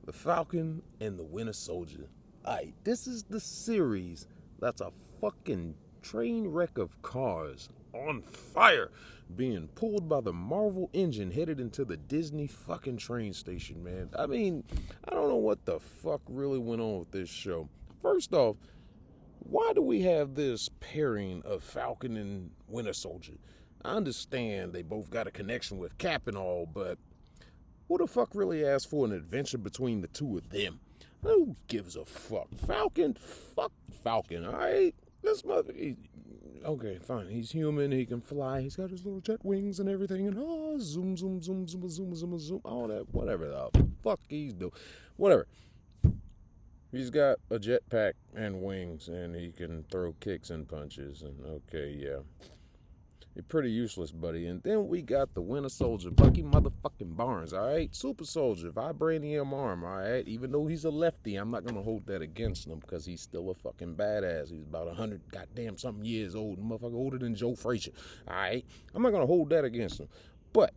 The Falcon and the Winter Soldier. Alright, this is the series that's a fucking train wreck of cars on fire being pulled by the Marvel engine headed into the Disney fucking train station, man. I mean, I don't know what the fuck really went on with this show. First off, why do we have this pairing of Falcon and Winter Soldier? I understand they both got a connection with Cap and all, but who the fuck really asked for an adventure between the two of them? Who gives a fuck? Falcon? Fuck Falcon, alright? This mother... Okay, fine. He's human. He can fly. He's got his little jet wings and everything. And zoom, zoom, zoom, zoom, zoom, zoom, zoom. All that. Whatever the fuck he's doing. Whatever. He's got a jetpack and wings, and he can throw kicks and punches. And okay, yeah. You're pretty useless, buddy. And then we got the Winter Soldier, Bucky motherfucking Barnes, alright? Super Soldier, vibranium arm, alright? Even though he's a lefty, I'm not gonna hold that against him because he's still a fucking badass. He's about 100 goddamn something years old, motherfucker older than Joe Frazier, alright? I'm not gonna hold that against him. But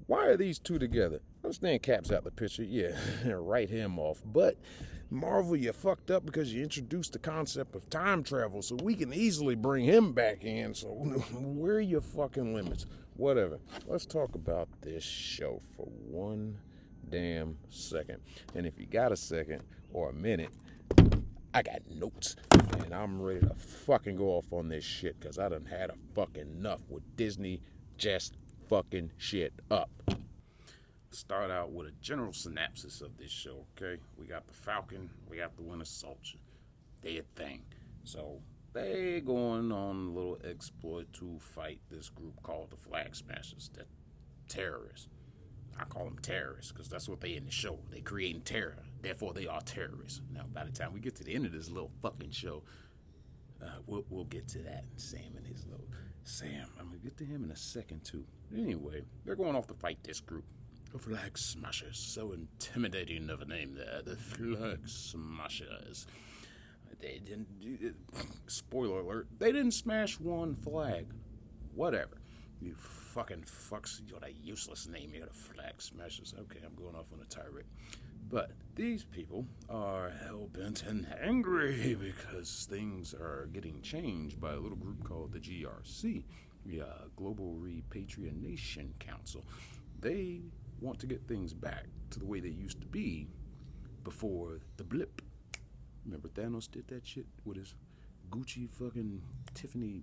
why are these two together? I understand Cap's out the picture, yeah, write him off. But Marvel, you fucked up because you introduced the concept of time travel, so we can easily bring him back in. So where are your fucking limits? Whatever. Let's talk about this show for one damn second. And if you got a second or a minute, I got notes, and I'm ready to fucking go off on this shit because I done had a fucking enough with Disney just fucking shit up. Start out with a general synopsis of this show, okay? We got the Falcon, we got the Winter Soldier. They a thing. So they going on a little exploit to fight this group called the Flag Smashers, the terrorists. I call them terrorists because that's what they in the show. They creating terror, therefore they are terrorists. Now, by the time we get to the end of this little fucking show, we'll get to that. Sam and his little Sam. I'm gonna get to him in a second too. Anyway, they're going off to fight this group. The Flag Smashers, so intimidating of a name there. The Flag Smashers. They didn't. Spoiler alert. They didn't smash one flag. Whatever. You fucking fucks. You got a useless name. You got a Flag Smashers. Okay, I'm going off on a tirade. But these people are hell-bent and angry because things are getting changed by a little group called the GRC, the Global Repatriation Council. They want to get things back to the way they used to be before the blip. Remember Thanos did that shit with his Gucci fucking Tiffany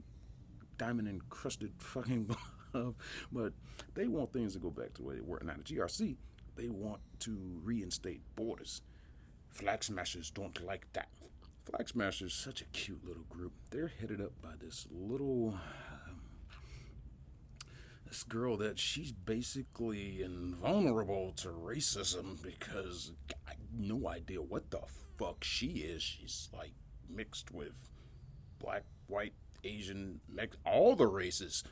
diamond encrusted fucking glove? But they want things to go back to the way they were. Now the GRC, they want to reinstate borders. Flag Smashers don't like that. Flag Smashers, such a cute little group. They're headed up by this little this girl that she's basically invulnerable to racism because I have no idea what the fuck she is. She's like mixed with black, white, Asian, all the races,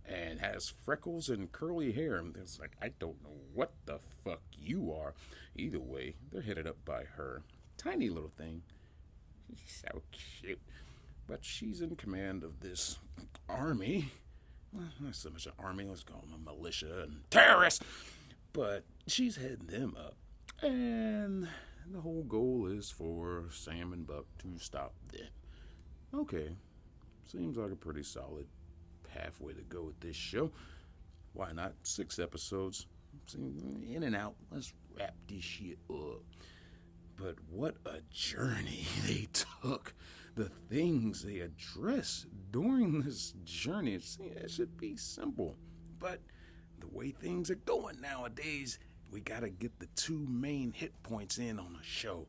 and has freckles and curly hair. And it's like, I don't know what the fuck you are. Either way, they're headed up by her. Tiny little thing. She's so cute. But she's in command of this army. Well, not so much an army, let's call them a militia and terrorists. But she's heading them up. And the whole goal is for Sam and Buck to stop them. Okay, seems like a pretty solid halfway to go with this show. Why not 6 episodes? In and out, let's wrap this shit up. But what a journey they took. The things they addressed during this journey, it should be simple. But the way things are going nowadays, we gotta get the 2 main hit points in on a show.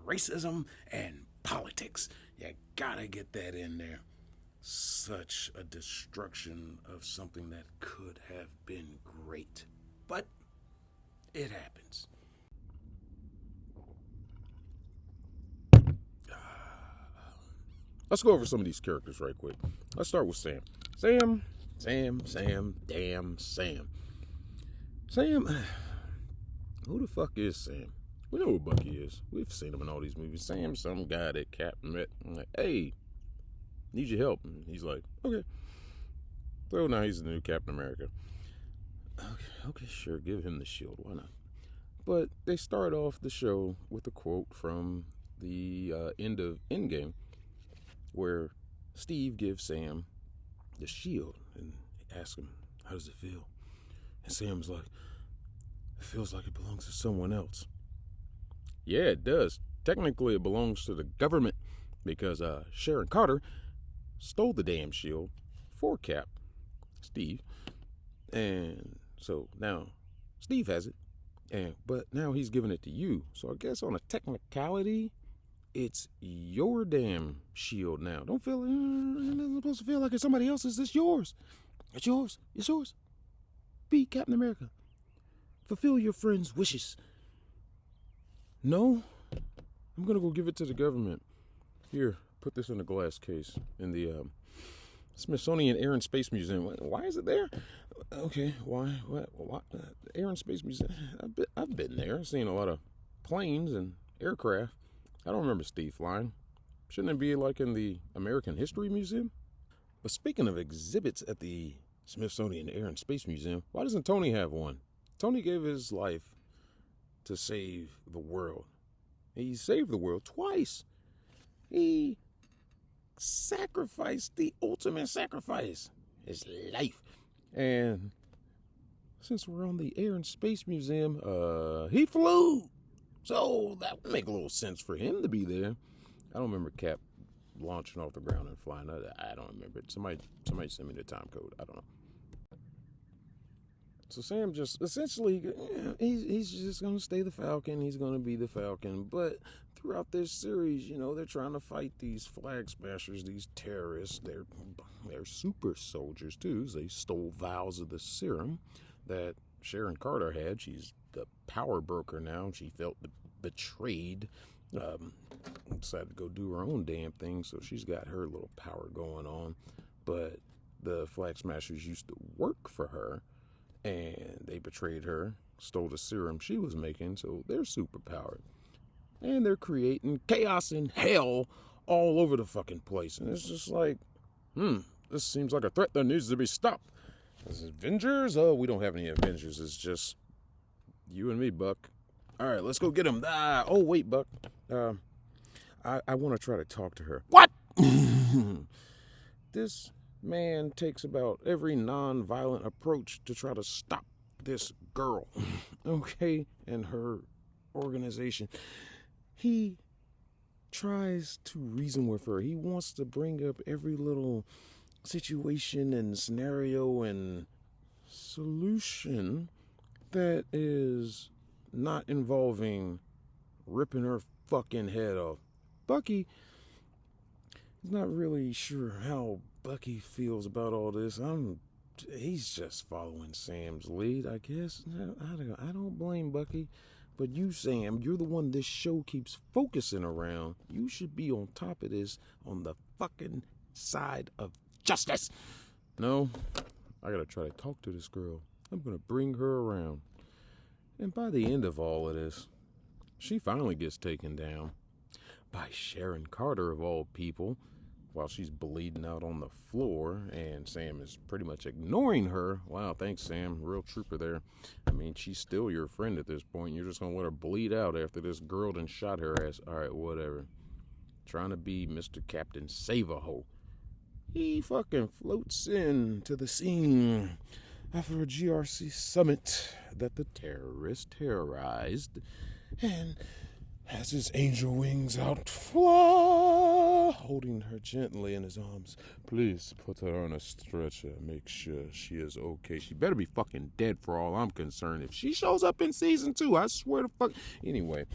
Racism and politics. You gotta get that in there. Such a destruction of something that could have been great. But it happens. Let's go over some of these characters right quick. Let's start with Sam. Sam, damn Sam. Sam, who the fuck is Sam? We know who Bucky is. We've seen him in all these movies. Sam's some guy that Cap met. I'm like, hey, need your help. And he's like, okay. So now he's the new Captain America. Okay, sure, give him the shield. Why not? But they start off the show with a quote from the end of Endgame, where Steve gives Sam the shield and asks him, "How does it feel?" And Sam's like, "It feels like it belongs to someone else." Yeah, it does. Technically, it belongs to the government because Sharon Carter stole the damn shield for Cap, Steve, and so now Steve has it, but now he's giving it to you. So I guess on a technicality, it's your damn shield now. Don't feel it's not supposed to feel like it's somebody else's. It's yours. It's yours. It's yours. Be Captain America. Fulfill your friend's wishes. No, I'm gonna go give it to the government. Here, put this in a glass case in the Smithsonian Air and Space Museum. Why is it there? Okay, why? What? Air and Space Museum. I've been there. Seen a lot of planes and aircraft. I don't remember Steve flying. Shouldn't it be like in the American History Museum? But speaking of exhibits at the Smithsonian Air and Space Museum, why doesn't Tony have one? Tony gave his life to save the world. He saved the world twice. He sacrificed the ultimate sacrifice, his life. And since we're on the Air and Space Museum, he flew. So that would make a little sense for him to be there. I don't remember Cap launching off the ground and flying. I don't remember it. Somebody send me the time code. I don't know. So Sam just essentially, he's just going to stay the Falcon. He's going to be the Falcon. But throughout this series, they're trying to fight these flag smashers, these terrorists. They're super soldiers too. They stole vials of the serum that Sharon Carter had. She's the power broker now. She felt betrayed. Decided to go do her own damn thing. So she's got her little power going on. But the flag smashers used to work for her. And they betrayed her, stole the serum she was making, so they're superpowered. And they're creating chaos and hell all over the fucking place. And it's just like, this seems like a threat that needs to be stopped. Is it Avengers? Oh, we don't have any Avengers. It's just you and me, Buck. All right, let's go get him. Oh, wait, Buck. I want to try to talk to her. What? This man takes about every non-violent approach to try to stop this girl, okay, and her organization. He tries to reason with her. He wants to bring up every little situation and scenario and solution that is not involving ripping her fucking head off. Bucky is not really sure how Bucky feels about all this. He's just following Sam's lead, I guess. I don't blame Bucky, but you, Sam, you're the one this show keeps focusing around. You should be on top of this, on the fucking side of justice. No, I gotta try to talk to this girl. I'm gonna bring her around. And by the end of all of this, she finally gets taken down by Sharon Carter, of all people, while she's bleeding out on the floor, and Sam is pretty much ignoring her. Wow, thanks, Sam. Real trooper there. I mean, she's still your friend at this point. You're just going to let her bleed out after this girl done shot her ass. All right, whatever. Trying to be Mr. Captain Save-A-Ho. He fucking floats in to the scene after a GRC summit that the terrorists terrorized, and has his angel wings out, fly, holding her gently in his arms. Please put her on a stretcher. Make sure she is okay. She better be fucking dead for all I'm concerned. If she shows up in season 2, I swear to fuck. Anyway,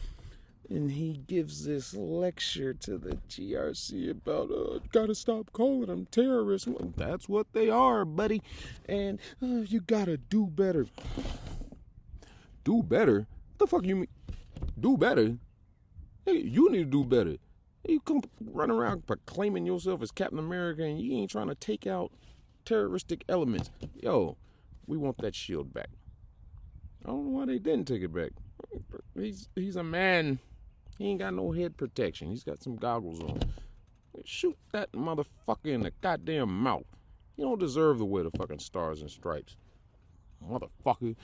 and he gives this lecture to the GRC about, gotta stop calling them terrorists. Well, that's what they are, buddy. And you gotta do better. Do better? What the fuck you mean? Do better? Hey, you need to do better. You come run around proclaiming yourself as Captain America and you ain't trying to take out terroristic elements. Yo, we want that shield back. I don't know why they didn't take it back. He's a man. He ain't got no head protection. He's got some goggles on. Shoot that motherfucker in the goddamn mouth. You don't deserve to wear the fucking stars and stripes. Motherfucker.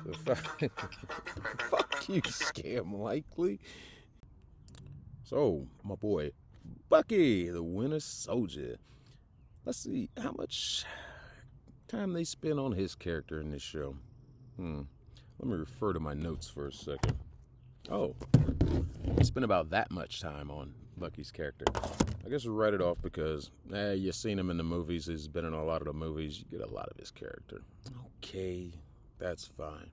So Fuck you, Scam Likely. So, my boy, Bucky, the Winter Soldier. Let's see how much time they spend on his character in this show. Let me refer to my notes for a second. Oh, they spent about that much time on Bucky's character. I guess we'll write it off because, you've seen him in the movies. He's been in a lot of the movies. You get a lot of his character. Okay, that's fine.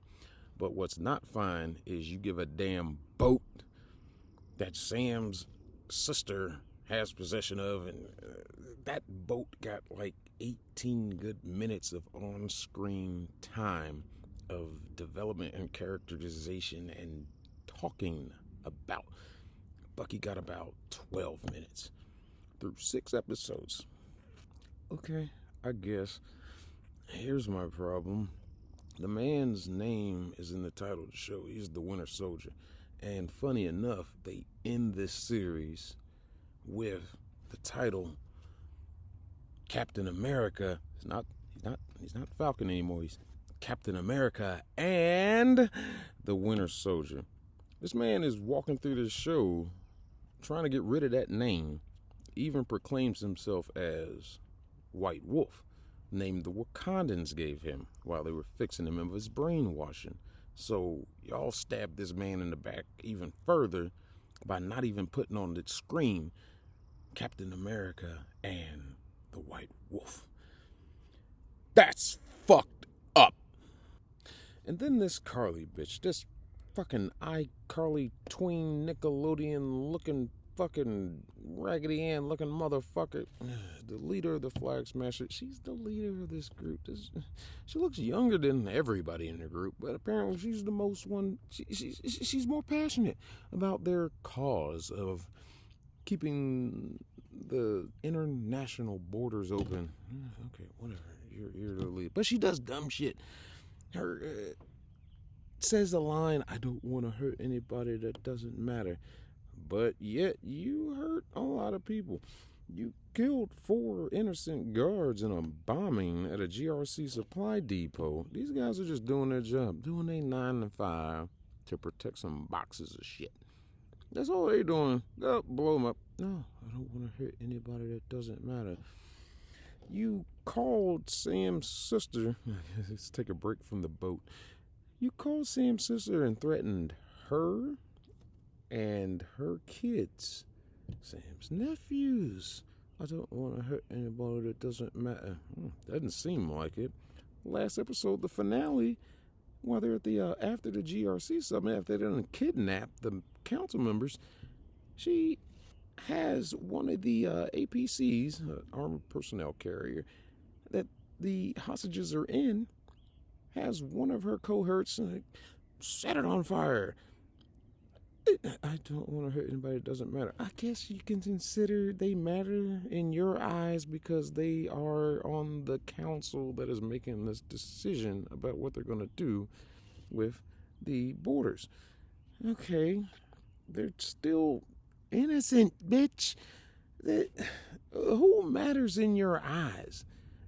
But what's not fine is you give a damn boat that Sam's sister has possession of, and that boat got like 18 good minutes of on-screen time of development and characterization and talking about. Bucky got about 12 minutes through 6 episodes. Okay, I guess. Here's my problem. The man's name is in the title of the show. He's the Winter Soldier. And funny enough, they end this series with the title Captain America. He's not Falcon anymore. He's Captain America and the Winter Soldier. This man is walking through this show trying to get rid of that name. Even proclaims himself as White Wolf, name the Wakandans gave him while they were fixing him of his brainwashing. So y'all stabbed this man in the back even further by not even putting on the screen Captain America and the White Wolf. That's fucked up. And then this Carly bitch, this fucking iCarly tween Nickelodeon looking fucking Raggedy Ann looking motherfucker, the leader of the Flag Smasher. She's the leader of this group. She looks younger than everybody in the group, but apparently she's the most one. She's more passionate about their cause of keeping the international borders open. Okay, whatever. You're the leader, but she does dumb shit. Her says a line, "I don't want to hurt anybody that doesn't matter." But yet you hurt a lot of people. You killed 4 innocent guards in a bombing at a GRC supply depot. These guys are just doing their job, doing their 9 to 5 to protect some boxes of shit. That's all they're doing. Go blow them up. No, I don't want to hurt anybody that doesn't matter. You called Sam's sister. Let's take a break from the boat. You called Sam's sister and threatened her and her kids, Sam's nephews. I don't want to hurt anybody that doesn't matter. Doesn't seem like it. Last episode, the finale, while they're at the after the GRC summit, after they done kidnapped the council members, she has one of the APCs, armored personnel carrier, that the hostages are in, has one of her cohorts set it on fire. I don't want to hurt anybody. It doesn't matter. I guess you can consider they matter in your eyes because they are on the council that is making this decision about what they're going to do with the borders. Okay, they're still innocent, bitch. Who matters in your eyes?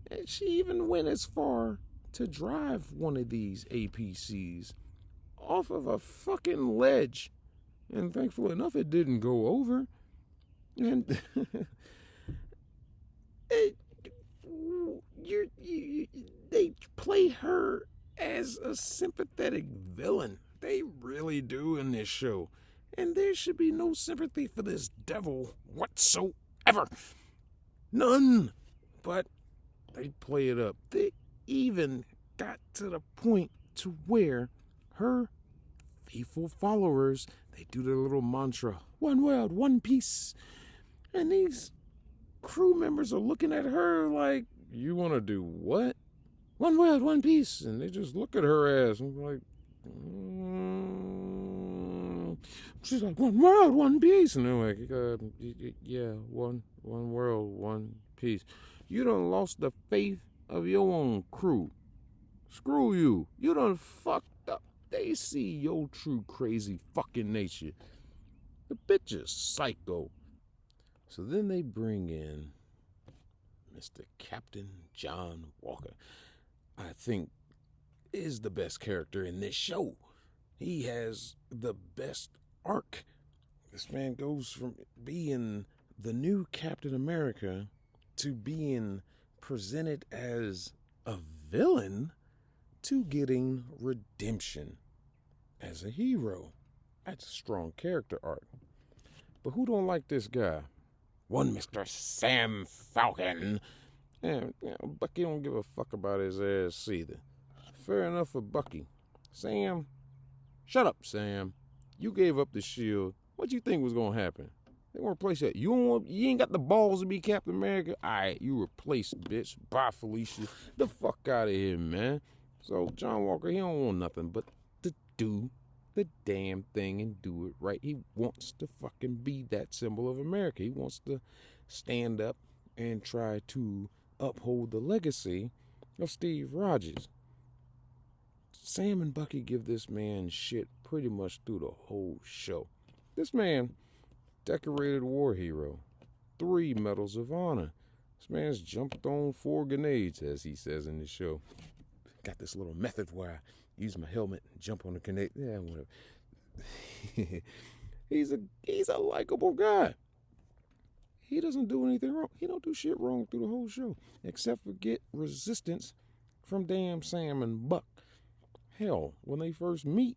And she even went as far to drive one of these APCs off of a fucking ledge. And thankfully enough, it didn't go over. And they play her as a sympathetic villain. They really do in this show. And there should be no sympathy for this devil whatsoever. None. But they play it up. They even got to the point to where her faithful followers, they do their little mantra, one world, one peace. And these crew members are looking at her like, you want to do what? One world, one peace. And they just look at her ass and like, She's like, one world, one peace. And they're like, yeah, one world, one peace. You done lost the faith of your own crew. Screw you. You done fucked up. They see your true crazy fucking nature. The bitch is psycho. So then they bring in Mr. Captain John Walker. I think is the best character in this show. He has the best arc. This man goes from being the new Captain America to being presented as a villain to getting redemption as a hero. That's a strong character arc. But who don't like this guy? One Mr. Sam Falcon. And Bucky don't give a fuck about his ass either. Fair enough for Bucky. Sam, shut up, Sam. You gave up the shield. What you think was gonna happen? They gonna replace that. You ain't got the balls to be Captain America. All right, you replaced, bitch. Bye, Felicia. The fuck out of here, man. So John Walker, he don't want nothing but to do the damn thing and do it right. He wants to fucking be that symbol of America. He wants to stand up and try to uphold the legacy of Steve Rogers. Sam and Bucky give this man shit pretty much through the whole show. This man, decorated war hero, 3 medals of honor. This man's jumped on 4 grenades, as he says in the show. Got this little method where I use my helmet and jump on the grenade. Yeah, whatever. He's a likable guy. He doesn't do anything wrong. He don't do shit wrong through the whole show, except for get resistance from damn Sam and Buck. Hell, when they first meet,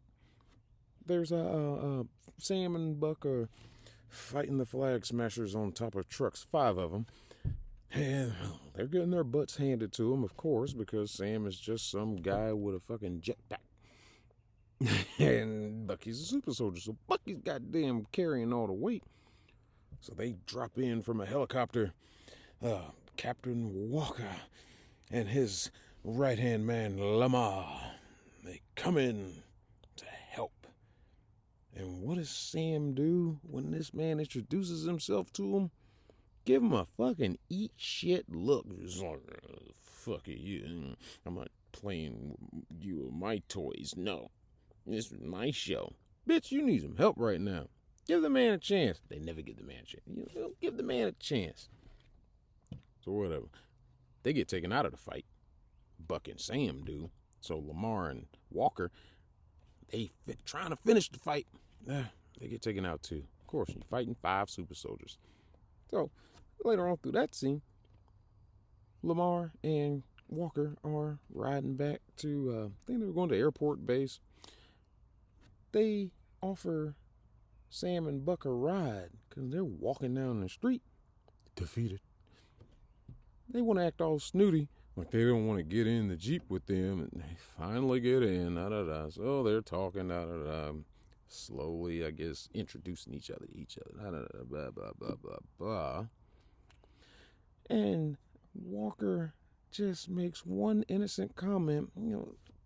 there's Sam and Buck are fighting the flag smashers on top of trucks, 5 of them. And they're getting their butts handed to them, of course, because Sam is just some guy with a fucking jetpack. And Bucky's a super soldier, so Bucky's goddamn carrying all the weight. So they drop in from a helicopter. Captain Walker and his right-hand man, Lamar. They come in to help. And what does Sam do when this man introduces himself to him? Give him a fucking eat shit look. It's like, fuck it, I'm not playing you with my toys. No, this is my show. Bitch, you need some help right now. Give the man a chance. They never give the man a chance. Give the man a chance. So whatever. They get taken out of the fight. Buck and Sam do. So Lamar and Walker, they trying to finish the fight. They get taken out too. Of course, you're fighting 5 super soldiers. So later on through that scene, Lamar and Walker are riding back to, I think they were going to airport base. They offer Sam and Buck a ride because they're walking down the street defeated. They want to act all snooty, like they don't want to get in the Jeep with them, and they finally get in, So they're talking, slowly, I guess, introducing each other to each other, blah, blah, blah, blah, blah. And Walker just makes one innocent comment,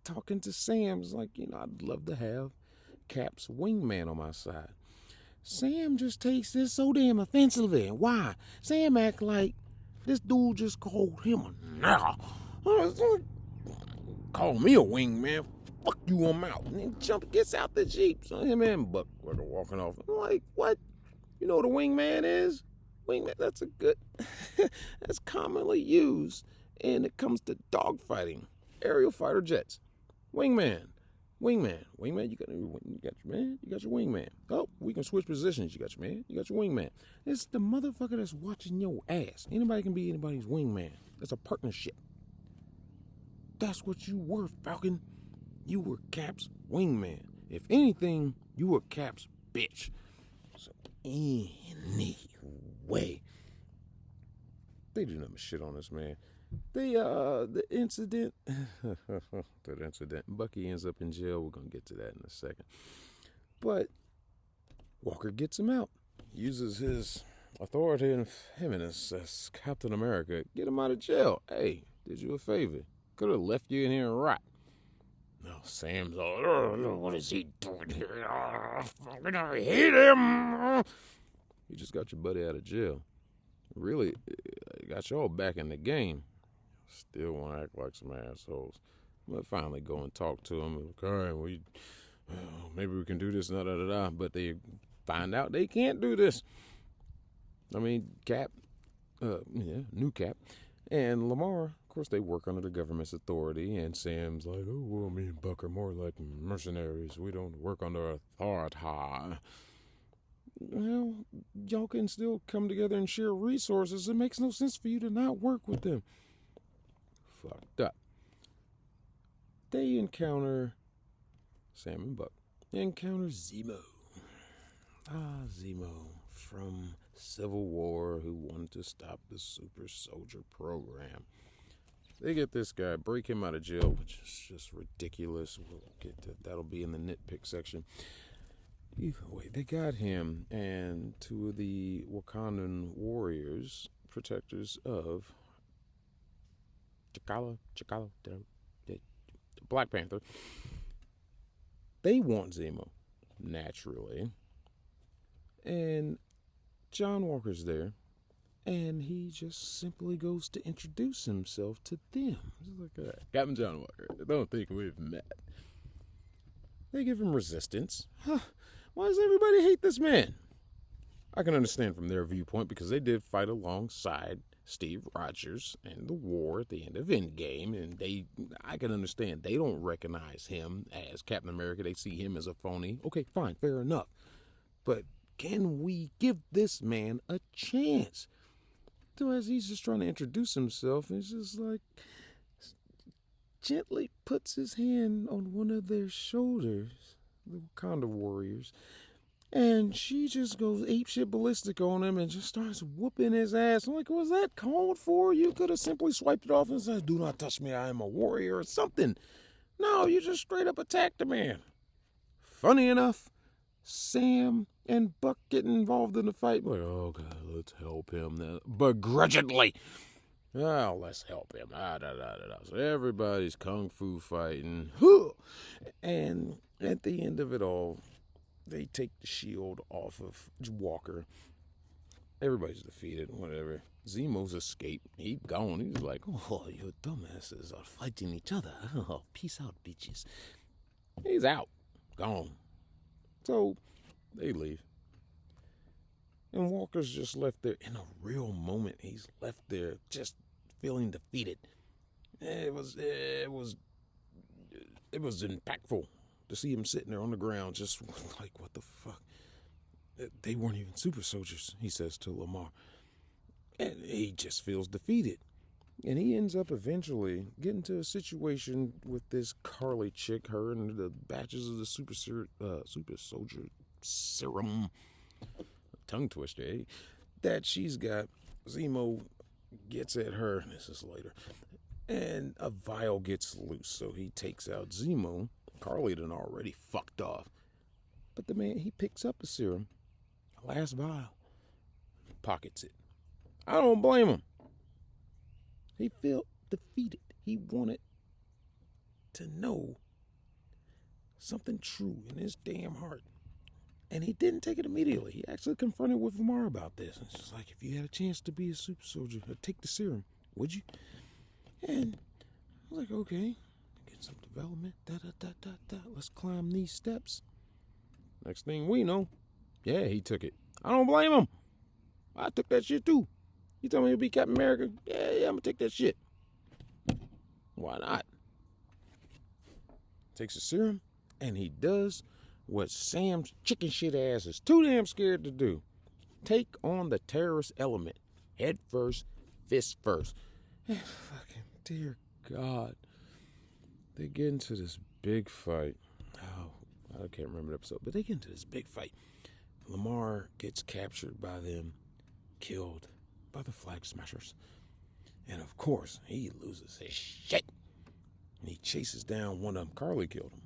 talking to Sam's like, I'd love to have Cap's wingman on my side. Sam just takes this so damn offensively. Why? Sam act like this dude just called him a nigga. Call me a wingman. Fuck you, I'm out. And then gets out the Jeep. So him and Buck were walking off. I'm like, what? You know what a wingman is? Wingman, that's that's commonly used when it comes to dogfighting. Aerial fighter jets. Wingman, you got your man, you got your wingman. Oh, we can switch positions. You got your man, you got your wingman. It's the motherfucker that's watching your ass. Anybody can be anybody's wingman. It's a partnership. That's what you were, Falcon. You were Cap's wingman. If anything, you were Cap's bitch. So anyway, they do nothing shit on this man. The incident, Bucky ends up in jail. We're going to get to that in a second. But Walker gets him out, uses his authority and him and as Captain America, get him out of jail. Hey, did you a favor. Could have left you in here and rot. No, Sam's all, what is he doing here? I hate him. You just got your buddy out of jail. Really got y'all back in the game. Still want to act like some assholes. But finally go and talk to him. Like, all right, maybe we can do this, But they find out they can't do this. I mean, Cap, new Cap, and Lamar course, they work under the government's authority, and Sam's like, oh, well, me and Buck are more like mercenaries. We don't work under authority. Well, y'all can still come together and share resources. It makes no sense for you to not work with them. Fucked up. They encounter Sam and Buck. They encounter Zemo. Zemo from Civil War, who wanted to stop the super soldier program. They get this guy, break him out of jail, which is just ridiculous. We'll get to that'll be in the nitpick section. Either way, they got him and two of the Wakandan warriors, protectors of T'Challa, Black Panther. They want Zemo, naturally. And John Walker's there, and he just simply goes to introduce himself to them. He's like, Captain John Walker, I don't think we've met. They give him resistance. Why does everybody hate this man? I can understand from their viewpoint because they did fight alongside Steve Rogers in the war at the end of Endgame, and I can understand they don't recognize him as Captain America. They see him as a phony. Okay, fine, fair enough. But can we give this man a chance? So as he's just trying to introduce himself, he's just like gently puts his hand on one of their shoulders, the Wakanda warriors, and she just goes apeshit ballistic on him and just starts whooping his ass. I'm like, was that called for? You could have simply swiped it off and said, do not touch me, I am a warrior, or something. No, you just straight up attacked the man. Funny enough, Sam and Buck getting involved in the fight. Like, oh, God, let's help him. Begrudgingly. Oh, let's help him. So everybody's kung fu fighting. And at the end of it all, they take the shield off of Walker. Everybody's defeated, whatever. Zemo's escaped. He's gone. He's like, oh, you dumbasses are fighting each other. Oh, peace out, bitches. He's out. Gone. So they leave. And Walker's just left there in a real moment. He's left there just feeling defeated. It was impactful to see him sitting there on the ground just like, what the fuck? They weren't even super soldiers, he says to Lamar. And he just feels defeated. And he ends up eventually getting to a situation with this Carly chick, her and the batches of the super soldier serum, tongue twister, that she's got. Zemo gets at her, this is later, and a vial gets loose, so he takes out Zemo. Carly done already fucked off. But the man, he picks up the serum, last vial, pockets it. I don't blame him. He felt defeated. He wanted to know something true in his damn heart. And he didn't take it immediately. He actually confronted with Lamar about this. It's just like, if you had a chance to be a super soldier, take the serum, would you? And I was like, okay, get some development. Let's climb these steps. Next thing we know, yeah, he took it. I don't blame him. I took that shit too. You tell me to be Captain America? Yeah, I'm gonna take that shit. Why not? Takes a serum, and he does what Sam's chicken shit ass is too damn scared to do. Take on the terrorist element. Head first, fist first. Fucking dear God. They get into this big fight. Oh, I can't remember the episode, but they get into this big fight. Lamar gets captured by them, killed by the Flag Smashers. And of course, he loses his shit. And he chases down one of them. Carly killed him.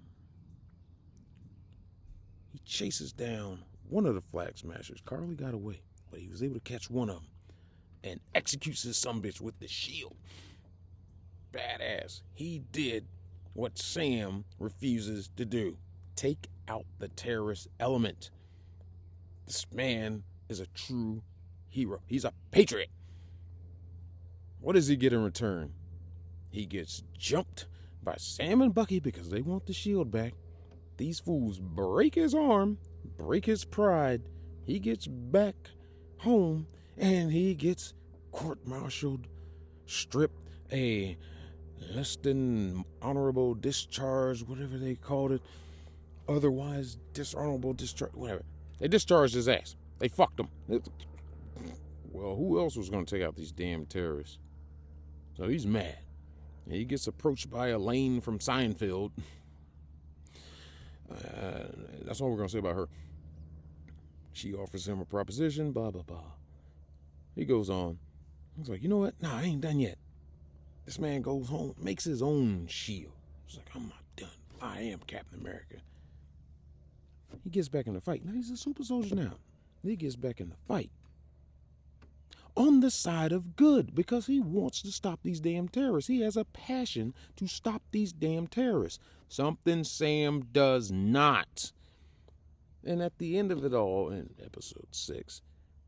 He chases down one of the Flag Smashers. Carly got away, but he was able to catch one of them and executes his sumbitch with the shield. Badass. He did what Sam refuses to do. Take out the terrorist element. This man is a true hero. He's a patriot. What does he get in return? He gets jumped by Sam and Bucky because they want the shield back. These fools break his arm, break his pride. He gets back home and he gets court-martialed, stripped, a less than honorable discharge, whatever they called it, otherwise dishonorable discharge, whatever. They discharged his ass. They fucked him. Well, who else was going to take out these damn terrorists? So he's mad. He gets approached by Elaine from Seinfeld. That's all we're going to say about her. She offers him a proposition, blah, blah, blah. He goes on. He's like, you know what? Nah, I ain't done yet. This man goes home, makes his own shield. He's like, I'm not done. I am Captain America. He gets back in the fight. Now he's a super soldier now. He gets back in the fight. On the side of good, because he wants to stop these damn terrorists. He has a passion to stop these damn terrorists. Something Sam does not. And at the end of it all, in episode 6,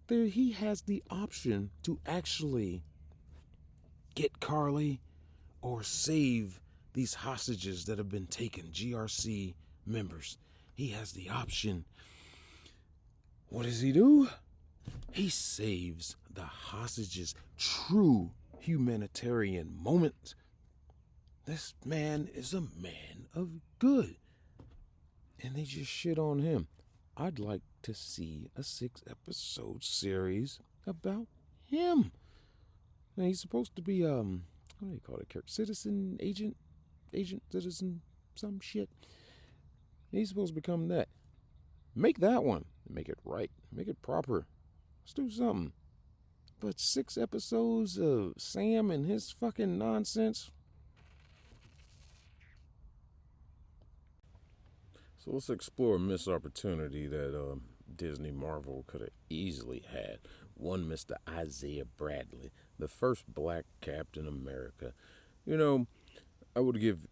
he has the option to actually get Carly or save these hostages that have been taken, GRC members. He has the option. What does he do? He saves the hostages. True humanitarian moment. This man is a man of good. And they just shit on him. I'd like to see a 6-episode series about him. Now, he's supposed to be, what do you call it, character? Citizen, agent, citizen, some shit. He's supposed to become that. Make that one. Make it right. Make it proper. Let's do something. But 6 episodes of Sam and his fucking nonsense. So let's explore a missed opportunity that Disney Marvel could have easily had. One Mr. Isaiah Bradley, the first black Captain America. You know, I would give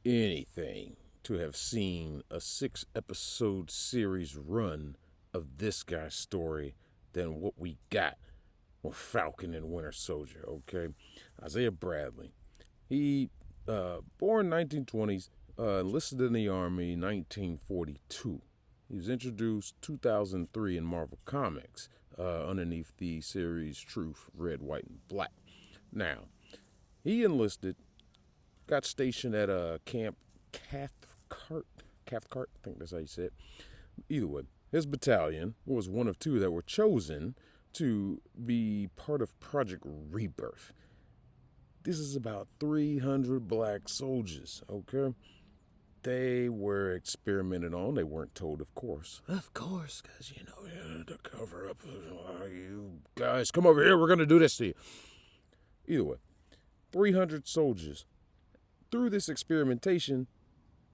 anything to have seen a 6-episode series run of this guy's story than what we got with Falcon and Winter Soldier, okay? Isaiah Bradley. He, born 1920s, enlisted in the Army 1942. He was introduced 2003 in Marvel Comics underneath the series Truth, Red, White, and Black. Now, he enlisted, got stationed at Camp Cathcart, I think that's how you say it. Either way, his battalion was one of 2 that were chosen to be part of Project Rebirth. This is about 300 black soldiers, okay? They were experimented on. They weren't told, of course. Of course, because, you know, to cover up, you guys, come over here, we're going to do this to you. Either way, 300 soldiers. Through this experimentation,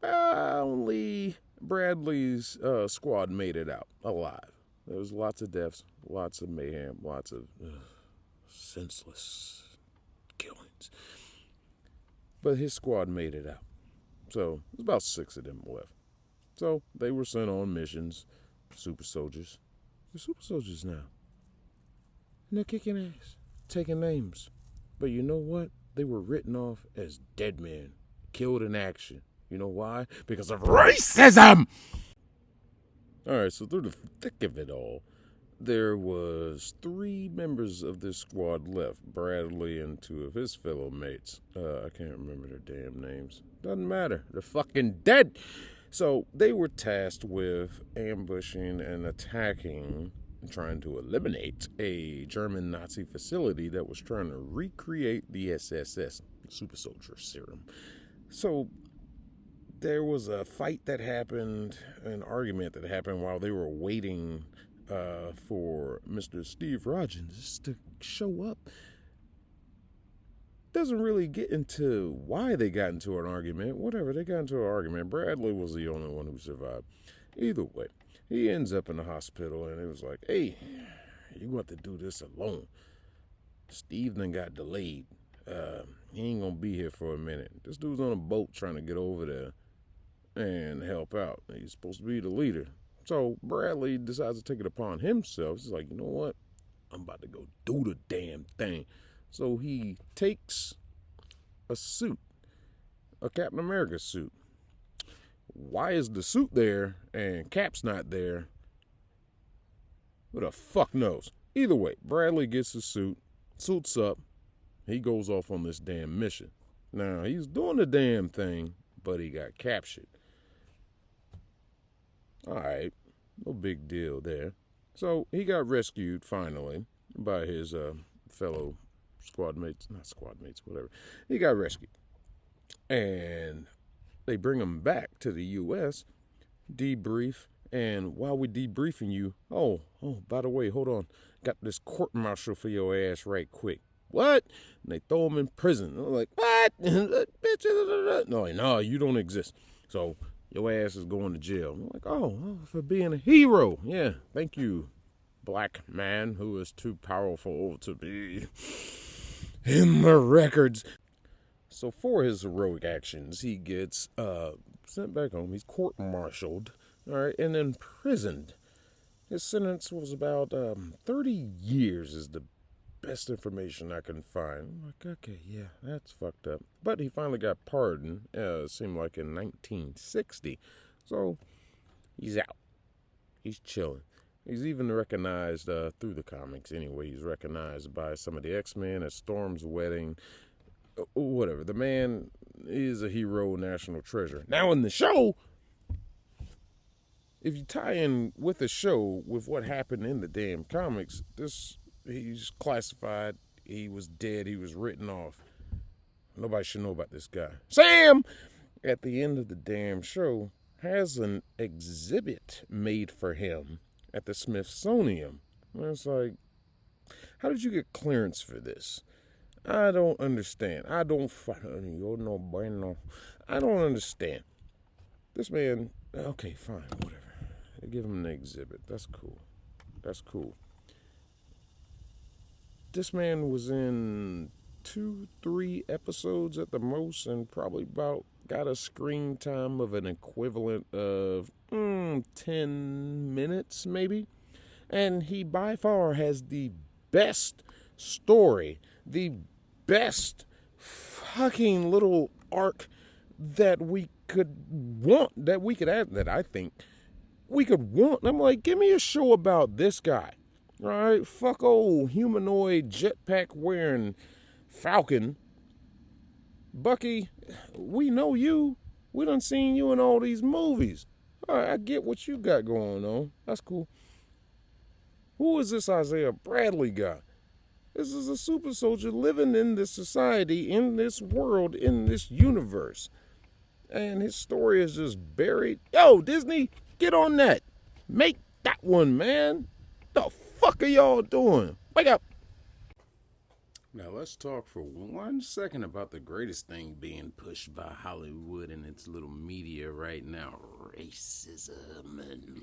only Bradley's squad made it out alive. There was lots of deaths, lots of mayhem, lots of senseless killings. But his squad made it out. So, there's about 6 of them left. So, they were sent on missions. Super soldiers. They're super soldiers now. And they're kicking ass. Taking names. But you know what? They were written off as dead men. Killed in action. You know why? Because of racism! Alright, so through the thick of it all, there was 3 members of this squad left. Bradley and 2 of his fellow mates. I can't remember their damn names. Doesn't matter. They're fucking dead. So they were tasked with ambushing and attacking, trying to eliminate a German Nazi facility that was trying to recreate the SSS, Super Soldier Serum. So there was a fight that happened, an argument that happened while they were waiting for Mr. Steve Rogers to show up. Doesn't really get into why they got into an argument. Whatever, they got into an argument. Bradley was the only one who survived. Either way, he ends up in the hospital, and it was like, hey, you got to do this alone. Steve then got delayed. He ain't gonna be here for a minute. This dude's on a boat trying to get over there and help out. He's supposed to be the leader. So Bradley decides to take it upon himself. He's like, you know what? I'm about to go do the damn thing. So he takes a suit, a Captain America suit. Why is the suit there and Cap's not there? Who the fuck knows? Either way, Bradley gets the suit, suits up. he goes off on this damn mission. Now, he's doing the damn thing, but he got captured. Alright, no big deal there. So, he got rescued, finally, by his fellow not squad mates, whatever. He got rescued. And they bring him back to the U.S., debrief, and while we're debriefing you, oh, by the way, hold on, got this court-martial for your ass right quick. What? And they throw him in prison. I'm like, what? Bitch, no, you don't exist. So your ass is going to jail. I'm like, oh, for being a hero. Yeah, thank you, black man who is too powerful to be in the records. So for his heroic actions, he gets sent back home. He's court-martialed, all right, and imprisoned. His sentence was about 30 years is the best information I can find. I'm like, okay, yeah, that's fucked up. But he finally got pardoned, it seemed like in 1960. So he's out. He's chilling. He's even recognized through the comics anyway. He's recognized by some of the X-Men at Storm's wedding. Whatever. The man is a hero, national treasure. Now in the show, if you tie in with the show with what happened in the damn comics, he's classified, he was dead, he was written off. Nobody should know about this guy. Sam, at the end of the damn show, has an exhibit made for him at the Smithsonian. And it's like, how did you get clearance for this? I don't understand. I don't understand. This man, okay, fine, whatever. They give him an exhibit. That's cool. This man was in 2-3 episodes at the most, and probably got a screen time of an equivalent of 10 minutes, maybe. And he by far has the best story, the best fucking little arc that we could want, that I think we could want. I'm like, give me a show about this guy. All right, fuck old humanoid jetpack wearing Falcon. Bucky, we know you. We done seen you in all these movies. All right, I get what you got going on. That's cool. Who is this Isaiah Bradley guy? This is a super soldier living in this society, in this world, in this universe. And his story is just buried. Yo, Disney, get on that. Make that one, man. The fuck are y'all doing? Wake up. Now let's talk for 1 second about the greatest thing being pushed by Hollywood and its little media right now. Racism and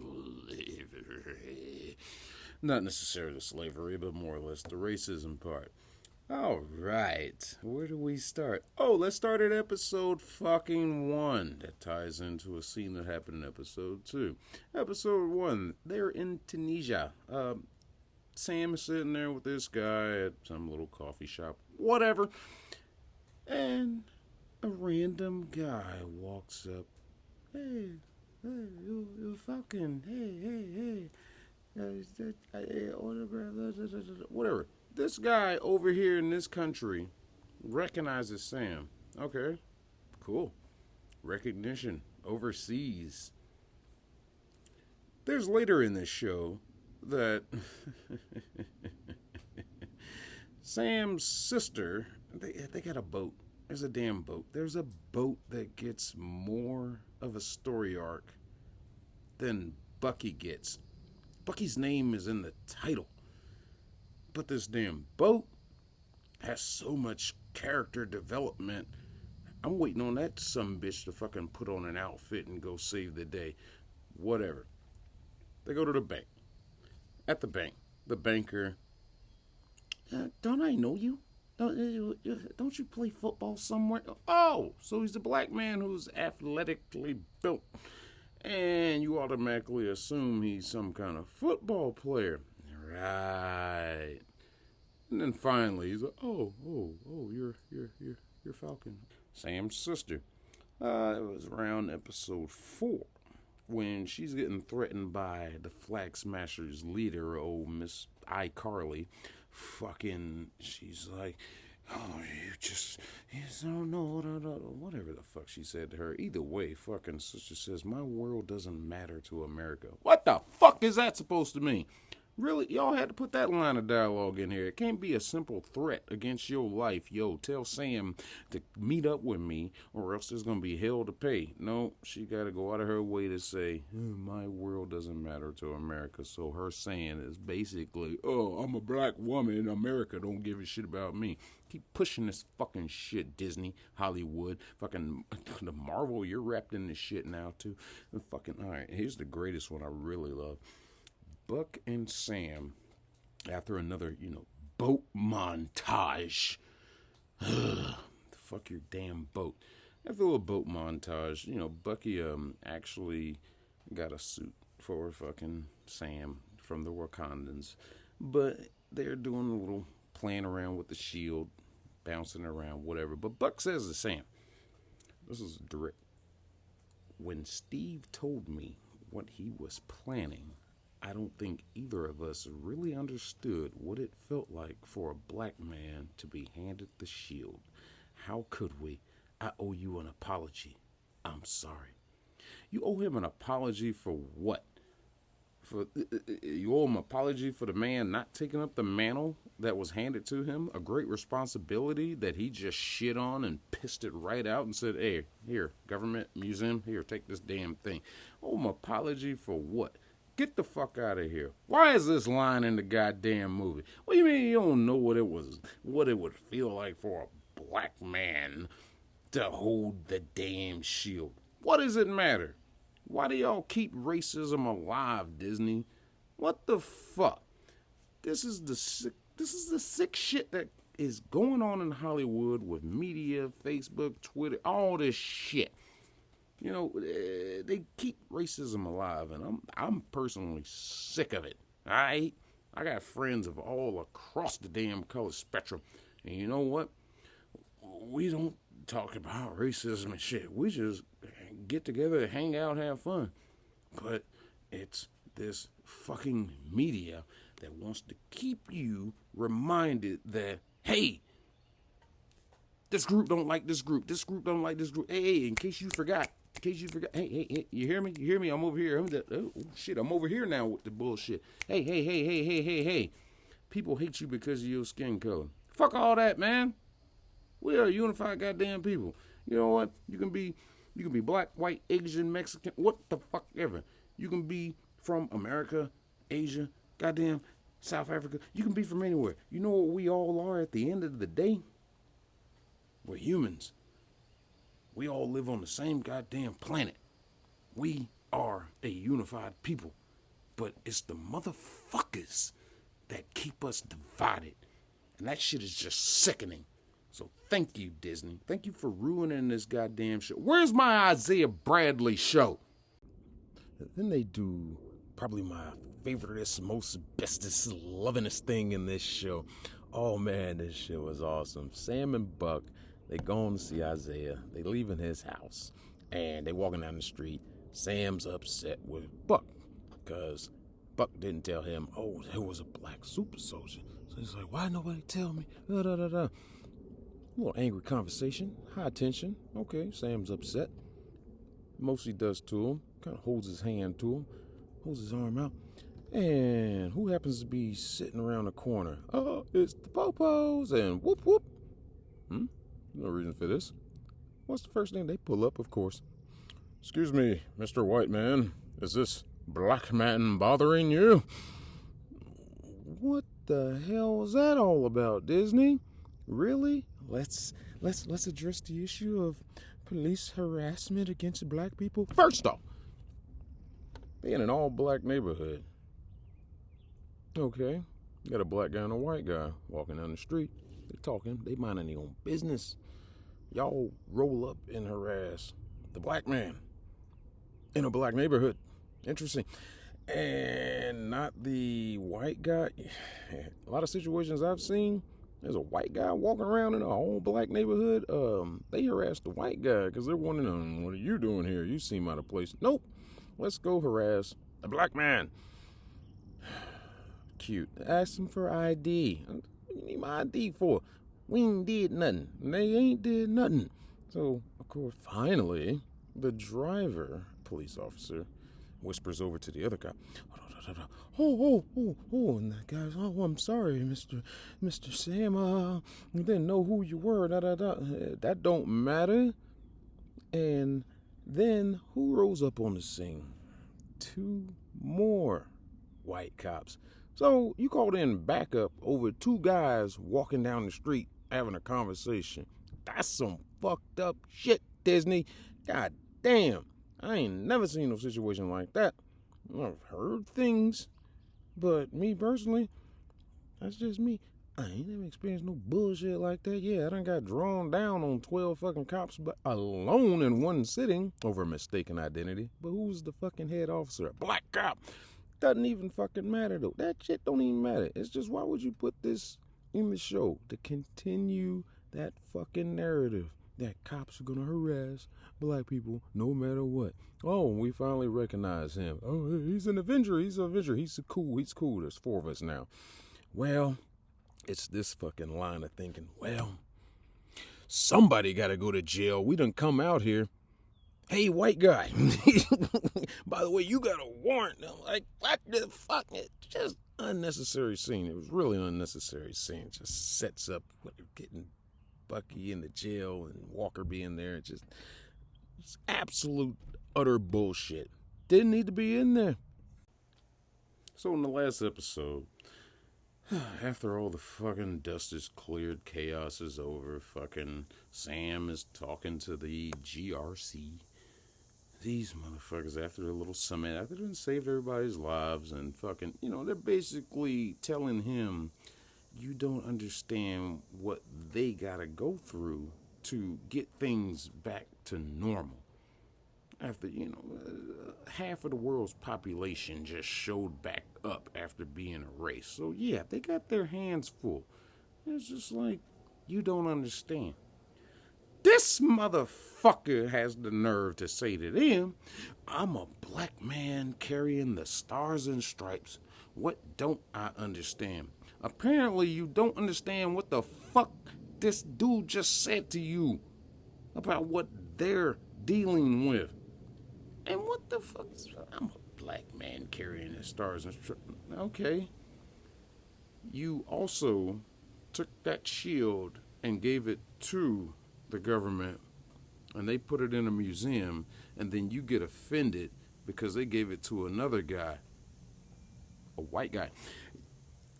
not necessarily slavery, but more or less the racism part. All right, where do we start? Oh, let's start at episode fucking 1. That ties into a scene that happened in episode 2. Episode 1, they're in Tunisia. Sam is sitting there with this guy at some little coffee shop, whatever. And a random guy walks up. Hey, you Falcon. Hey. Whatever. This guy over here in this country recognizes Sam. Okay, cool. Recognition overseas. There's later in this show that Sam's sister, they got a boat. There's a damn boat. There's a boat that gets more of a story arc than Bucky gets. Bucky's name is in the title. But this damn boat has so much character development. I'm waiting on that sumbitch to fucking put on an outfit and go save the day. Whatever. They go to the bank. At the bank, the banker, don't I know you? Don't you play football somewhere? Oh, so he's a black man who's athletically built. And you automatically assume he's some kind of football player. Right. And then finally, he's like, oh, you're Falcon. Sam's sister. It was around episode 4 when she's getting threatened by the Flag Smashers leader, old Miss iCarly. Fucking, she's like, Oh, no, whatever the fuck she said to her. Either way, fucking sister says, my world doesn't matter to America. What the fuck is that supposed to mean? Really? Y'all had to put that line of dialogue in here. It can't be a simple threat against your life. Yo, tell Sam to meet up with me or else there's going to be hell to pay. No, she got to go out of her way to say, my world doesn't matter to America. So her saying is basically, oh, I'm a black woman in America. Don't give a shit about me. Keep pushing this fucking shit, Disney, Hollywood, fucking the Marvel. You're wrapped in this shit now, too. And fucking, all right, here's the greatest one I really love. Buck and Sam, after another, boat montage. Fuck your damn boat. After a little boat montage, Bucky actually got a suit for fucking Sam from the Wakandans. But they're doing a little playing around with the shield, bouncing around, whatever. But Buck says to Sam, this is direct. When Steve told me what he was planning, I don't think either of us really understood what it felt like for a black man to be handed the shield. How could we? I owe you an apology. I'm sorry. You owe him an apology for what? You owe him an apology for the man not taking up the mantle that was handed to him, a great responsibility that he just shit on and pissed it right out and said, hey, here, government, museum, here, take this damn thing. Owe him an apology for what? Get the fuck out of here. Why is this line in the goddamn movie? What do you mean you don't know what it would feel like for a black man to hold the damn shield? What does it matter? Why do y'all keep racism alive, Disney? What the fuck? This is the sick shit that is going on in Hollywood with media, Facebook, Twitter, all this shit. They keep racism alive, and I'm personally sick of it. All right? I got friends of all across the damn color spectrum, and you know what? We don't talk about racism and shit. We just get together, hang out, have fun. But it's this fucking media that wants to keep you reminded that, hey, this group don't like this group. This group don't like this group. Hey, in case you forgot. Hey, you hear me? You hear me? I'm over here. Oh, shit, I'm over here now with the bullshit. Hey. People hate you because of your skin color. Fuck all that, man. We are a unified goddamn people. You know what? You can be black, white, Asian, Mexican, what the fuck ever. You can be from America, Asia, goddamn South Africa. You can be from anywhere. You know what we all are at the end of the day? We're humans. We all live on the same goddamn planet. We are a unified people. But it's the motherfuckers that keep us divided. And that shit is just sickening. So thank you, Disney. Thank you for ruining this goddamn show. Where's my Isaiah Bradley show? Then they do probably my favoriteest, most bestest, lovingest thing in this show. Oh man, this shit was awesome. Sam and Buck, they going to see Isaiah. They leaving his house and they walking down the street. Sam's upset with Buck because Buck didn't tell him, oh, there was a black super soldier. So he's like, why nobody tell me? A little angry conversation, high tension. Okay, Sam's upset. Mostly does to him, kind of holds his hand to him, holds his arm out. And who happens to be sitting around the corner? Oh, it's the Popos and whoop whoop. No reason for this. What's the first thing they pull up, of course? Excuse me, Mr. White Man. Is this black man bothering you? What the hell was that all about, Disney? Really? Let's address the issue of police harassment against black people. First off, they in an all-black neighborhood. Okay, you got a black guy and a white guy walking down the street. They talking, they minding their own business. Y'all roll up and harass the black man in a black neighborhood. Interesting. And not the white guy. A lot of situations I've seen, there's a white guy walking around in a all black neighborhood. They harass the white guy because they're wondering, what are you doing here? You seem out of place. Nope. Let's go harass the black man. Cute. Ask him for ID. What do you need my ID for? We ain't did nothing. They ain't did nothing. So, of course, finally, the driver, police officer, whispers over to the other cop. Oh, and that guy's, oh, I'm sorry, Mr. Sam, we didn't know who you were, That don't matter. And then who rolls up on the scene? 2 more white cops. So you called in backup over 2 guys walking down the street having a conversation. That's some fucked up shit, Disney. God damn. I ain't never seen no situation like that. I've heard things, but me personally, that's just me. I ain't never experienced no bullshit like that. Yeah, I done got drawn down on 12 fucking cops alone in one sitting over a mistaken identity. But who's the fucking head officer? A black cop. Doesn't even fucking matter though. That shit don't even matter. It's just, why would you put this in the show? To continue that fucking narrative that cops are gonna harass black people no matter what. Oh, we finally recognize him. Oh, he's an Avenger. He's cool. There's 4 of us now. Well, it's this fucking line of thinking, well, somebody gotta go to jail. We done come out here. Hey, white guy. By the way, you got a warrant. I'm like, what the fuck? It's just unnecessary scene. It was really an unnecessary scene. It just sets up getting Bucky in the jail and Walker being there. It's absolute, utter bullshit. Didn't need to be in there. So in the last episode, after all the fucking dust is cleared, chaos is over, fucking Sam is talking to the GRC. These motherfuckers, after a little summit, after they saved everybody's lives and fucking, they're basically telling him, you don't understand what they gotta go through to get things back to normal. After, half of the world's population just showed back up after being erased. So, yeah, they got their hands full. It's just like, you don't understand. This motherfucker has the nerve to say to them, I'm a black man carrying the stars and stripes. What don't I understand? Apparently, you don't understand what the fuck this dude just said to you about what they're dealing with. And what the fuck? I'm a black man carrying the stars and stripes. Okay. You also took that shield and gave it to the government, and they put it in a museum, and then you get offended because they gave it to another guy, a white guy.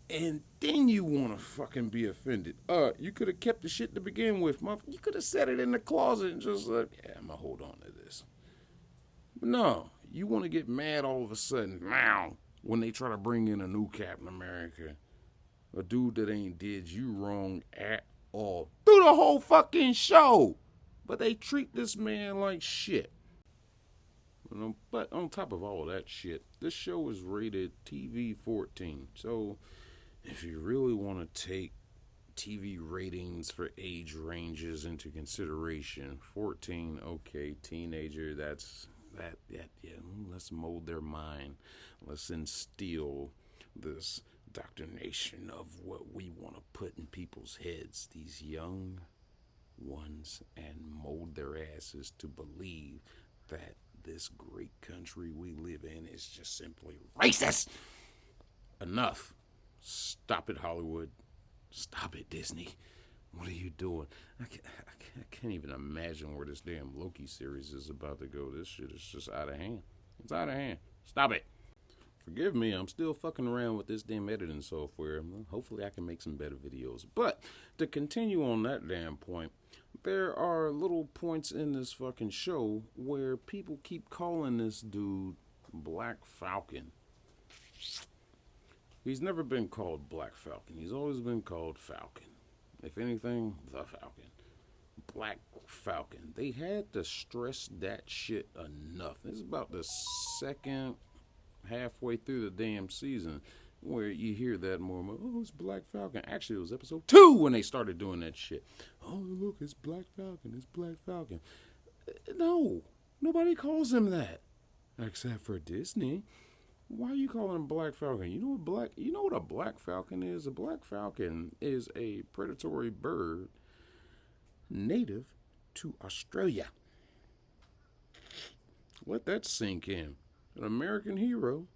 And then you want to fucking be offended. You could have kept the shit to begin with. You could have set it in the closet and just like, yeah, I'm going to hold on to this. But no, you want to get mad all of a sudden now when they try to bring in a new Captain America. A dude that ain't did you wrong at all. Through the whole fucking show. But they treat this man like shit. But on top of all that shit, this show is rated TV 14. So if you really want to take TV ratings for age ranges into consideration, 14, okay, teenager, yeah, let's mold their mind. Let's instill this indoctrination of what we want to put in people's heads, these young ones, and mold their asses to believe that this great country we live in is just simply racist. Enough. Stop it, Hollywood. Stop it, Disney. What are you doing? I can't even imagine where this damn Loki series is about to go. This shit is just out of hand. It's out of hand. Stop it. Forgive me, I'm still fucking around with this damn editing software. Hopefully I can make some better videos. But to continue on that damn point, there are little points in this fucking show where people keep calling this dude Black Falcon. He's never been called Black Falcon. He's always been called Falcon. If anything, the Falcon. Black Falcon. They had to stress that shit enough. This is about the second halfway through the damn season where you hear that more and more. Oh, it's Black Falcon. Actually, it was episode 2 when they started doing that shit. Oh, look, it's Black Falcon. It's Black Falcon. No, nobody calls him that except for Disney. Why are you calling him Black Falcon? You know what a Black Falcon is? A Black Falcon is a predatory bird native to Australia. Let that sink in. An American hero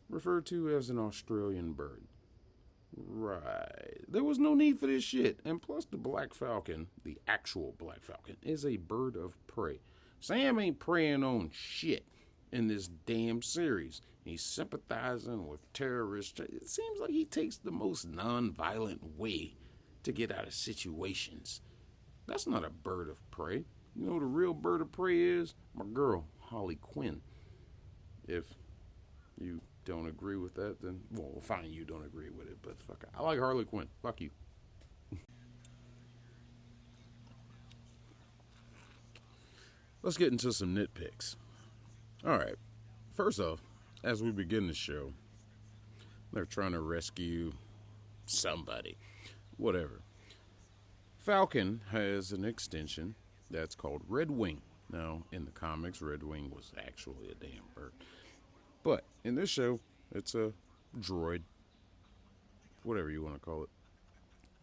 referred to as an Australian bird. Right. There was no need for this shit. And plus, the Black Falcon, the actual Black Falcon, is a bird of prey. Sam ain't preying on shit in this damn series. He's sympathizing with terrorists. It seems like he takes the most non-violent way to get out of situations. That's not a bird of prey. You know what a real bird of prey is? My girl, Harley Quinn. If you don't agree with that, then, well, fine, you don't agree with it, but fuck it. I like Harley Quinn. Fuck you. Let's get into some nitpicks. All right. First off, as we begin the show, they're trying to rescue somebody. Whatever. Falcon has an extension that's called Red Wing. Now, in the comics, Red Wing was actually a damn bird. But in this show, it's a droid. Whatever you want to call it.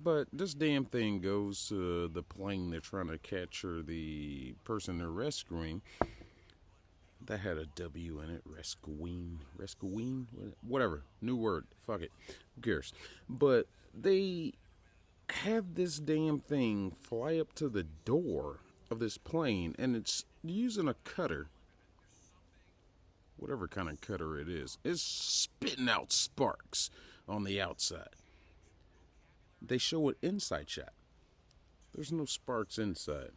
But this damn thing goes to the plane they're trying to capture the person they're rescuing. That had a W in it. Rescuing? Whatever. New word. Fuck it. Who cares? But they have this damn thing fly up to the door of this plane, and it's using a cutter. Whatever kind of cutter it is. It's spitting out sparks on the outside. They show an inside shot. There's no sparks inside.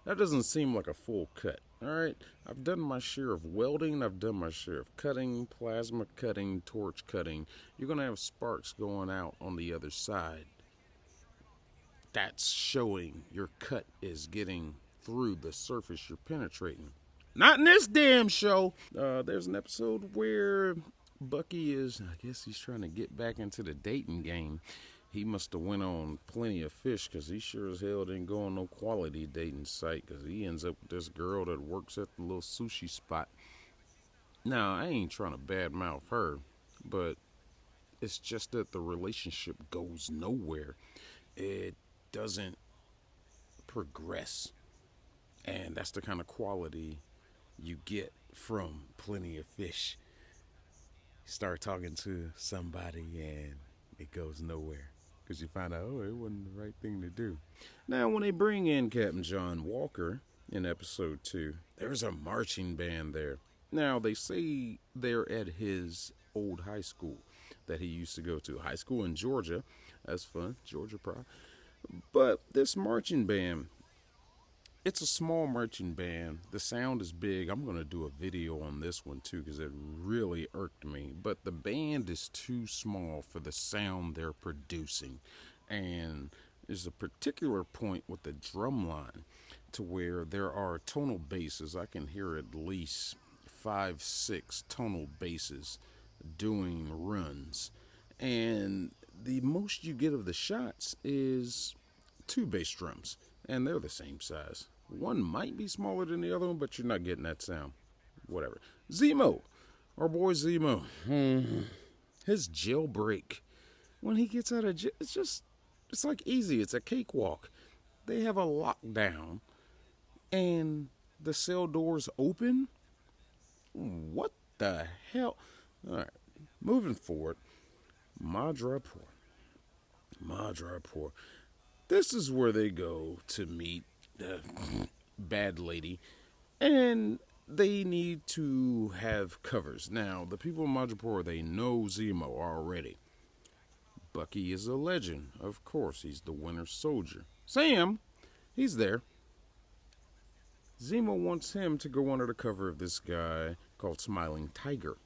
That doesn't seem like a full cut. Alright, I've done my share of welding, I've done my share of cutting, plasma cutting, torch cutting. You're going to have sparks going out on the other side. That's showing your cut is getting through the surface you're penetrating. Not in this damn show. There's an episode where Bucky is, I guess he's trying to get back into the dating game. He must have went on Plenty of Fish, because he sure as hell didn't go on no quality dating site, because he ends up with this girl that works at the little sushi spot. Now, I ain't trying to badmouth her, but it's just that the relationship goes nowhere. It doesn't progress. And that's the kind of quality you get from Plenty of Fish. Start talking to somebody and it goes nowhere. Because you find out, oh, it wasn't the right thing to do. Now, when they bring in Captain John Walker in episode 2, there's a marching band there. Now, they say they're at his old high school that he used to go to. High school in Georgia. That's fun. Georgia Pride. But this marching band, it's a small marching band. The sound is big. I'm going to do a video on this one too because it really irked me. But the band is too small for the sound they're producing. And there's a particular point with the drum line to where there are tonal basses. I can hear at least 5-6 tonal basses doing runs. And the most you get of the shots is 2 bass drums. And they're the same size. One might be smaller than the other one, but you're not getting that sound. Whatever. Zemo. Our boy Zemo. His jailbreak. When he gets out of jail, it's like easy. It's a cakewalk. They have a lockdown. And the cell doors open. What the hell? All right. Moving forward. Madripoor. This is where they go to meet the bad lady, and they need to have covers. Now, the people in Madripoor, they know Zemo already. Bucky is a legend. Of course, he's the Winter Soldier. Sam, he's there. Zemo wants him to go under the cover of this guy called Smiling Tiger.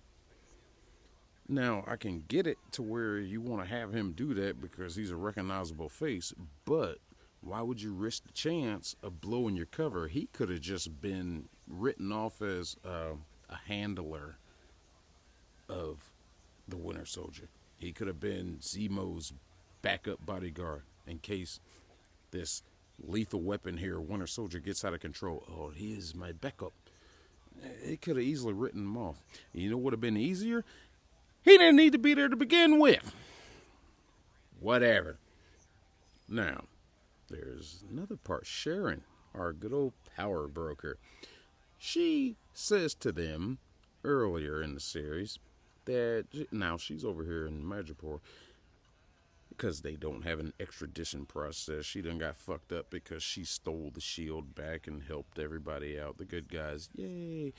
Now, I can get it to where you want to have him do that because he's a recognizable face, but why would you risk the chance of blowing your cover? He could have just been written off as a handler of the Winter Soldier. He could have been Zemo's backup bodyguard in case this lethal weapon here, Winter Soldier, gets out of control. Oh, he is my backup. He could have easily written them off. You know what would have been easier? He didn't need to be there to begin with. Whatever. Now, there's another part. Sharon, our good old power broker, she says to them earlier in the series that now she's over here in Madripoor because they don't have an extradition process. She done got fucked up because she stole the shield back and helped everybody out. The good guys, yay.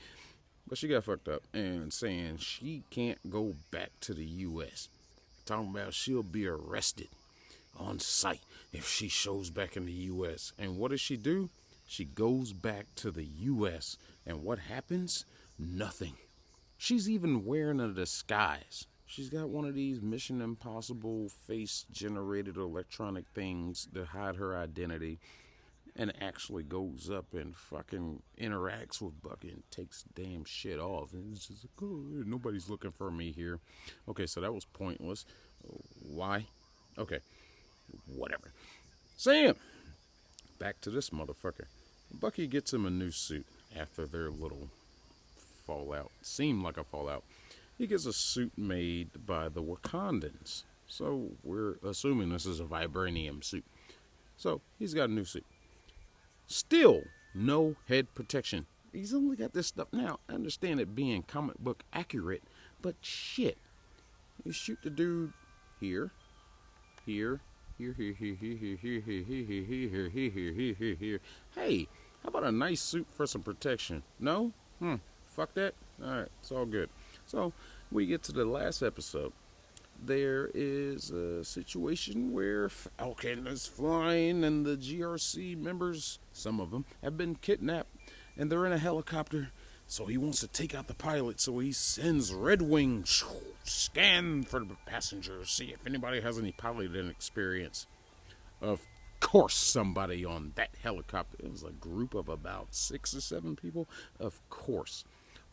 But she got fucked up and saying she can't go back to the U.S. Talking about she'll be arrested on sight if she shows back in the U.S. And what does she do? She goes back to the U.S. And what happens? Nothing. She's even wearing a disguise. She's got one of these Mission Impossible face-generated electronic things to hide her identity, and actually goes up and fucking interacts with Bucky and takes the damn shit off. And it's just like, oh, nobody's looking for me here. Okay, so that was pointless. Why? Okay, whatever. Sam, back to this motherfucker. Bucky gets him a new suit after their little fallout. Seemed like a fallout. He gets a suit made by the Wakandans. So we're assuming this is a vibranium suit. So he's got a new suit. Still no head protection. He's only got this stuff now. I understand it being comic book accurate, but shit. You shoot the dude here, here, here, here, here, here, here, here, here, here, here, here, here, here, here. Hey, how about a nice suit for some protection? No? Fuck that. Alright, it's all good. So, we get to the last episode. There is a situation where Falcon is flying and the GRC members, some of them, have been kidnapped and they're in a helicopter. So he wants to take out the pilot, so he sends Red Wing, scan for the passengers, see if anybody has any piloting experience. Of course somebody on that helicopter, it was a group of about 6 or 7 people, of course.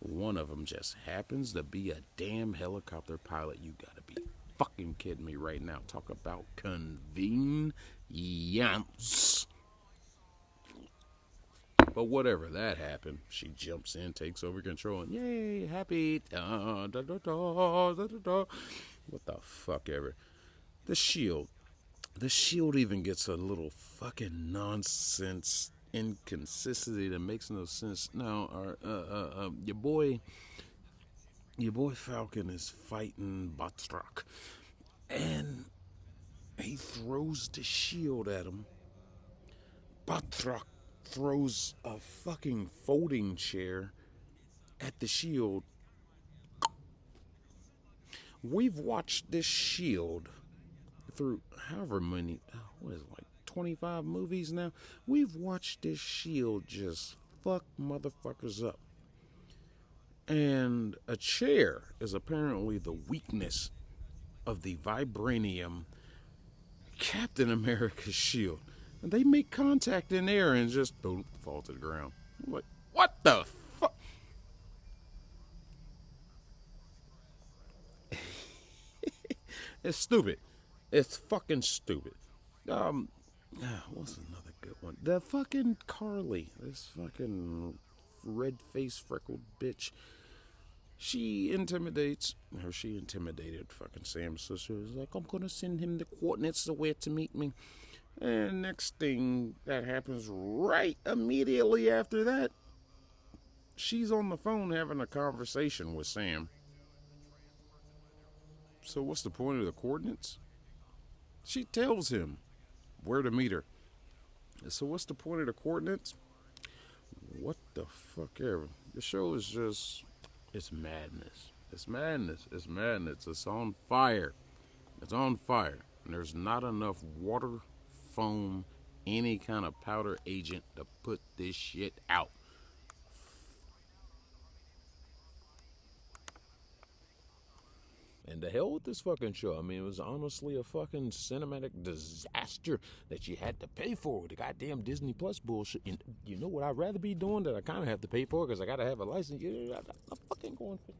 One of them just happens to be a damn helicopter pilot. You gotta be fucking kidding me right now. Talk about convenience. But whatever, that happened. She jumps in, takes over control, and yay, happy. Da, da, da, da, da, da, da. What the fuck ever. The shield. The shield even gets a little fucking nonsense inconsistency that makes no sense. Now, your boy Falcon is fighting Batroc, and he throws the shield at him. Batroc throws a fucking folding chair at the shield. We've watched this shield through however many, what is it, like 25 movies now? We've watched this shield just fuck motherfuckers up. And a chair is apparently the weakness of the vibranium Captain America's shield. And they make contact in air and just boom, fall to the ground. I'm like, what the fuck? It's stupid. It's fucking stupid. What's another good one? The fucking Carly, this fucking red-faced freckled bitch. She intimidated fucking Sam's sister. Is like, I'm gonna send him the coordinates of where to meet me. And next thing that happens right immediately after that, she's on the phone having a conversation with Sam. So what's the point of the coordinates? She tells him where to meet her. So what's the point of the coordinates? What the fuck ever. The show is just, it's madness. It's madness. It's madness. It's on fire. It's on fire. And there's not enough water, foam, any kind of powder agent to put this shit out. And the hell with this fucking show. I mean, it was honestly a fucking cinematic disaster that you had to pay for with the goddamn Disney Plus bullshit. And you know what I'd rather be doing that I kind of have to pay for because I got to have a license? I'm fucking going for